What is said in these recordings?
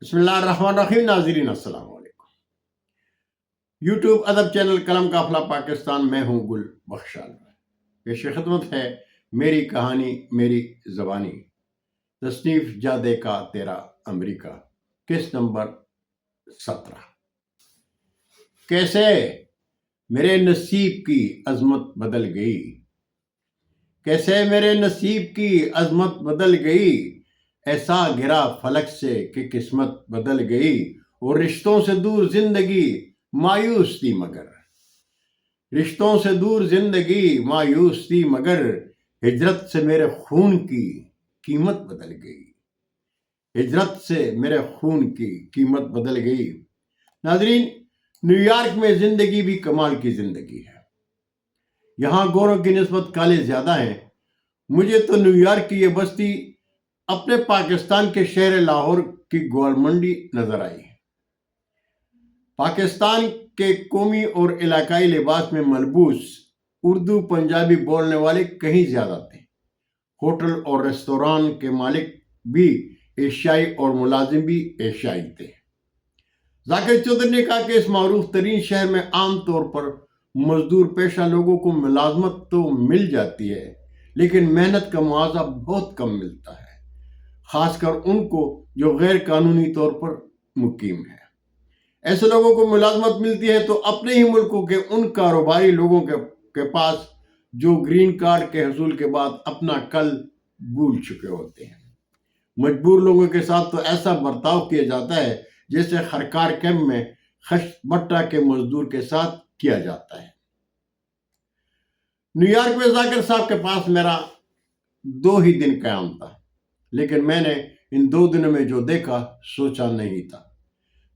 بسم اللہ الرحمن الرحیم. ناظرین السلام علیکم. یوٹیوب ادب چینل قلم قافلہ پاکستان میں ہوں گل بخشال. پیش خدمت ہے میری کہانی میری زبانی، تصنیف جادے کا تیرا امریکہ، قسط نمبر 17. کیسے میرے نصیب کی عظمت بدل گئی، کیسے میرے نصیب کی عظمت بدل گئی، ایسا گرا فلک سے کہ قسمت بدل گئی، اور رشتوں سے دور زندگی مایوس تھی مگر، رشتوں سے دور زندگی مایوس تھی مگر، ہجرت سے میرے خون کی قیمت بدل گئی، ہجرت سے میرے خون کی قیمت بدل گئی. ناظرین، نیو یارک میں زندگی بھی کمال کی زندگی ہے. یہاں گوروں کی نسبت کالے زیادہ ہیں. مجھے تو نیو یارک کی یہ بستی اپنے پاکستان کے شہر لاہور کی گول منڈی نظر آئی. پاکستان کے قومی اور علاقائی لباس میں ملبوس اردو پنجابی بولنے والے کہیں زیادہ تھے. ہوٹل اور ریستوران کے مالک بھی ایشیائی اور ملازم بھی ایشیائی تھے. ذاکر چودھری نے کہا کہ اس معروف ترین شہر میں عام طور پر مزدور پیشہ لوگوں کو ملازمت تو مل جاتی ہے، لیکن محنت کا معاوضہ بہت کم ملتا ہے، خاص کر ان کو جو غیر قانونی طور پر مقیم ہے. ایسے لوگوں کو ملازمت ملتی ہے تو اپنے ہی ملکوں کے ان کاروباری لوگوں کے پاس جو گرین کارڈ کے حصول کے بعد اپنا کل بھول چکے ہوتے ہیں. مجبور لوگوں کے ساتھ تو ایسا برتاؤ کیا جاتا ہے جیسے خرکار کیمپ میں خش بٹا کے مزدور کے ساتھ کیا جاتا ہے. نیو یارک میں ذاکر صاحب کے پاس میرا 2 ہی دن قیام تھا، لیکن میں نے ان 2 دنوں میں جو دیکھا سوچا نہیں تھا.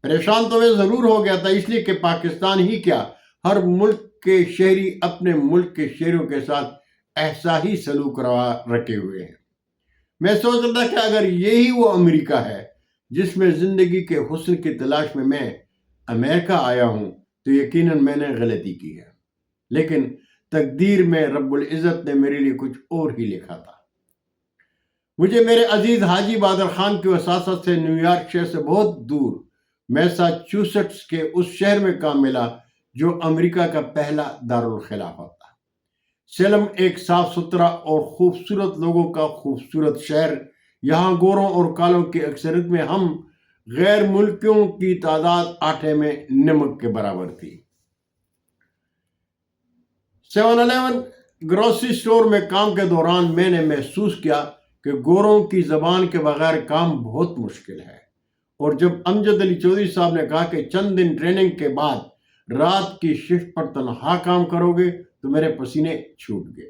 پریشان تو میں ضرور ہو گیا تھا، اس لیے کہ پاکستان ہی کیا ہر ملک کے شہری اپنے ملک کے شہریوں کے ساتھ ایسا ہی سلوک روا رکھے ہوئے ہیں. میں سوچ رہا تھا کہ اگر یہی وہ امریکہ ہے جس میں زندگی کے حسن کی تلاش میں امریکہ آیا ہوں تو یقیناً میں نے غلطی کی ہے. لیکن تقدیر میں رب العزت نے میرے لیے کچھ اور ہی لکھا تھا. مجھے میرے عزیز حاجی بہادر خان کی وساطت سے نیو یارک شہر سے بہت دور میساچوسٹس کے اس شہر میں کام ملا جو امریکہ کا پہلا دارالخلافہ تھا. سیلم ایک صاف ستھرا اور خوبصورت لوگوں کا خوبصورت شہر. یہاں گوروں اور کالوں کی اکثریت میں ہم غیر ملکیوں کی تعداد آٹے میں نمک کے برابر تھی. 7-Eleven گروسری سٹور میں کام کے دوران میں نے محسوس کیا کہ گوروں کی زبان کے بغیر کام بہت مشکل ہے، اور جب امجد علی چودھری صاحب نے کہا کہ چند دن ٹریننگ کے بعد رات کی شفٹ پر تنہا کام کرو گے تو میرے پسینے چھوٹ گئے.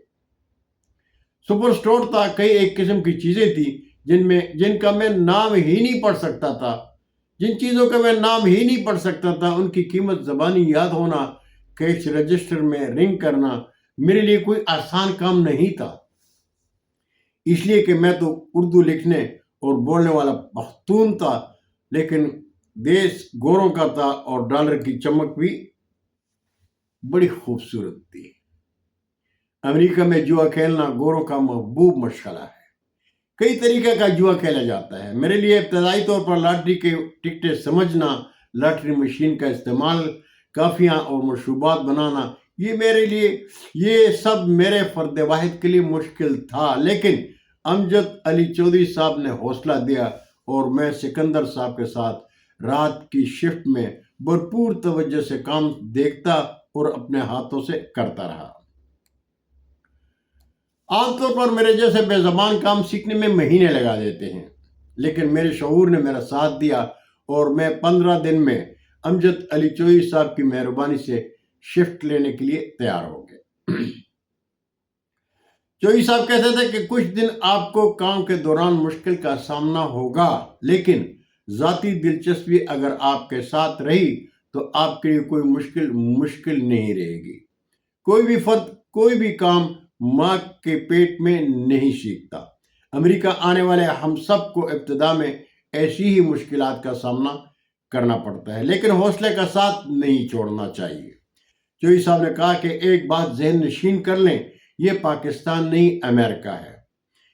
سپر سٹور تھا. کئی ایک قسم کی چیزیں تھی جن کا میں نام ہی نہیں پڑھ سکتا تھا. جن چیزوں کا میں نام ہی نہیں پڑھ سکتا تھا ان کی قیمت زبانی یاد ہونا، کیش رجسٹر میں رنگ کرنا میرے لیے کوئی آسان کام نہیں تھا. اس لیے کہ میں تو اردو لکھنے اور بولنے والا پختون تھا، لیکن دیش گوروں کا تھا اور ڈالر کی چمک بھی بڑی خوبصورت تھی. امریکہ میں جوا کھیلنا گوروں کا محبوب مشغلہ ہے. کئی طریقے کا جوا کھیلا جاتا ہے. میرے لیے ابتدائی طور پر لاٹری کے ٹکٹیں سمجھنا، لاٹری مشین کا استعمال، کافیاں اور مشروبات بنانا، یہ سب میرے فرد واحد کے لیے مشکل تھا. لیکن امجد علی چودھری صاحب نے حوصلہ دیا اور میں سکندر صاحب کے ساتھ رات کی شفٹ میں بھرپور توجہ سے کام دیکھتا اور اپنے ہاتھوں سے کرتا رہا. عام طور پر میرے جیسے بے زبان کام سیکھنے میں مہینے لگا دیتے ہیں، لیکن میرے شعور نے میرا ساتھ دیا اور میں 15 دن میں امجد علی چودھری صاحب کی مہربانی سے شفٹ لینے کے لیے تیار ہو گئے. چودھری صاحب کہتے تھے کہ کچھ دن آپ کو کام کے دوران مشکل کا سامنا ہوگا، لیکن ذاتی دلچسپی اگر آپ کے ساتھ رہی تو آپ کے لیے کوئی مشکل نہیں رہے گی. کوئی بھی فرد کوئی بھی کام ماں کے پیٹ میں نہیں سیکھتا. امریکہ آنے والے ہم سب کو ابتدا میں ایسی ہی مشکلات کا سامنا کرنا پڑتا ہے، لیکن حوصلے کا ساتھ نہیں چھوڑنا چاہیے. چودھری صاحب نے کہا کہ ایک بات ذہن نشین کر لیں، یہ پاکستان نہیں امریکہ ہے.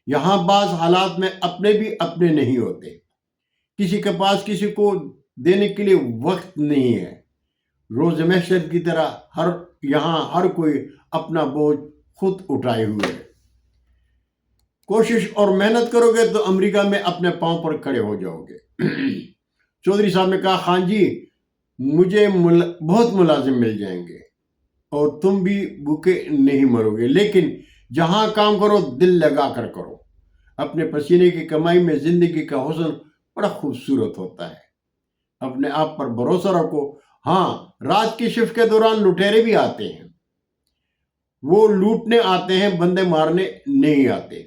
یہاں بعض حالات میں اپنے بھی اپنے نہیں ہوتے. کسی کے پاس کسی کو دینے کے لیے وقت نہیں ہے. روز محشر کی طرح یہاں ہر کوئی اپنا بوجھ خود اٹھائے ہوئے ہے. کوشش اور محنت کرو گے تو امریکہ میں اپنے پاؤں پر کھڑے ہو جاؤ گے. چودھری صاحب نے کہا خان جی مجھے بہت ملازم مل جائیں گے اور تم بھی بھوکے نہیں مرو گے، لیکن جہاں کام کرو دل لگا کر کرو. اپنے پسینے کی کمائی میں زندگی کا حسن بڑا خوبصورت ہوتا ہے. اپنے آپ پر بھروسہ رکھو. ہاں، رات کی شفٹ کے دوران لٹیرے بھی آتے ہیں، وہ لوٹنے آتے ہیں، بندے مارنے نہیں آتے.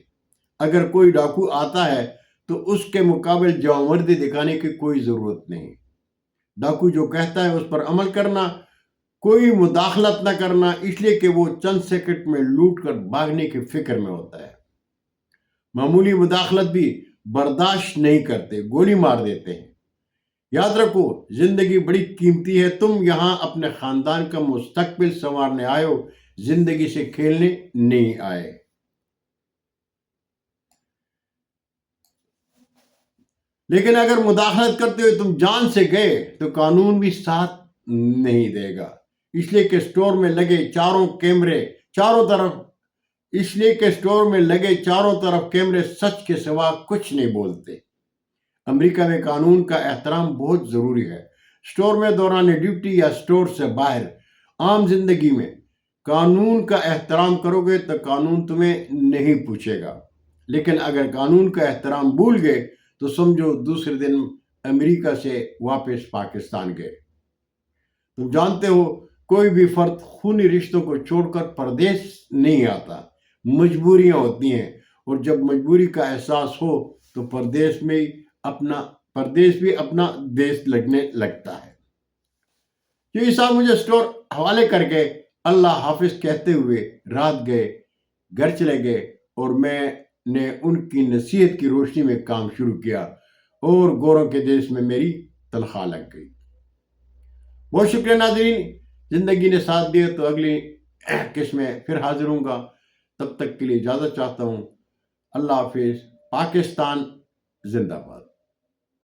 اگر کوئی ڈاکو آتا ہے تو اس کے مقابل جوانمردی دکھانے کی کوئی ضرورت نہیں. ڈاکو جو کہتا ہے اس پر عمل کرنا، کوئی مداخلت نہ کرنا، اس لیے کہ وہ چند سیکنڈ میں لوٹ کر بھاگنے کی فکر میں ہوتا ہے. معمولی مداخلت بھی برداشت نہیں کرتے، گولی مار دیتے ہیں. یاد رکھو زندگی بڑی قیمتی ہے. تم یہاں اپنے خاندان کا مستقبل سنوارنے آئے ہو، زندگی سے کھیلنے نہیں آئے. لیکن اگر مداخلت کرتے ہوئے تم جان سے گئے تو قانون بھی ساتھ نہیں دے گا. اس لیے کہ اسٹور میں لگے چاروں طرف کیمرے سچ کے سوا کچھ نہیں بولتے. امریکہ میں قانون کا احترام بہت ضروری ہے. اسٹور میں دوران ڈیوٹی یا اسٹور سے باہر عام زندگی میں قانون کا احترام کرو گے تو قانون تمہیں نہیں پوچھے گا. لیکن اگر قانون کا احترام بھول گئے تو سمجھو دوسرے دن امریکہ سے واپس پاکستان گئے. تم جانتے ہو کوئی بھی فرد خونی رشتوں کو چھوڑ کر پردیس نہیں آتا. مجبوریاں ہوتی ہیں، اور جب مجبوری کا احساس ہو تو پردیس بھی اپنا دیش لگنے لگتا ہے. یہ صاحب مجھے اسٹور حوالے کر کے اللہ حافظ کہتے ہوئے رات گئے، گھر چلے گئے، اور میں نے ان کی نصیحت کی روشنی میں کام شروع کیا اور گوروں کے دیش میں میری تنخواہ لگ گئی. بہت شکریہ ناظرین، زندگی نے ساتھ دیا تو اگلی قسط میں پھر حاضر ہوں گا. تب تک کے لیے اجازت چاہتا ہوں. اللہ حافظ. پاکستان زندہ باد.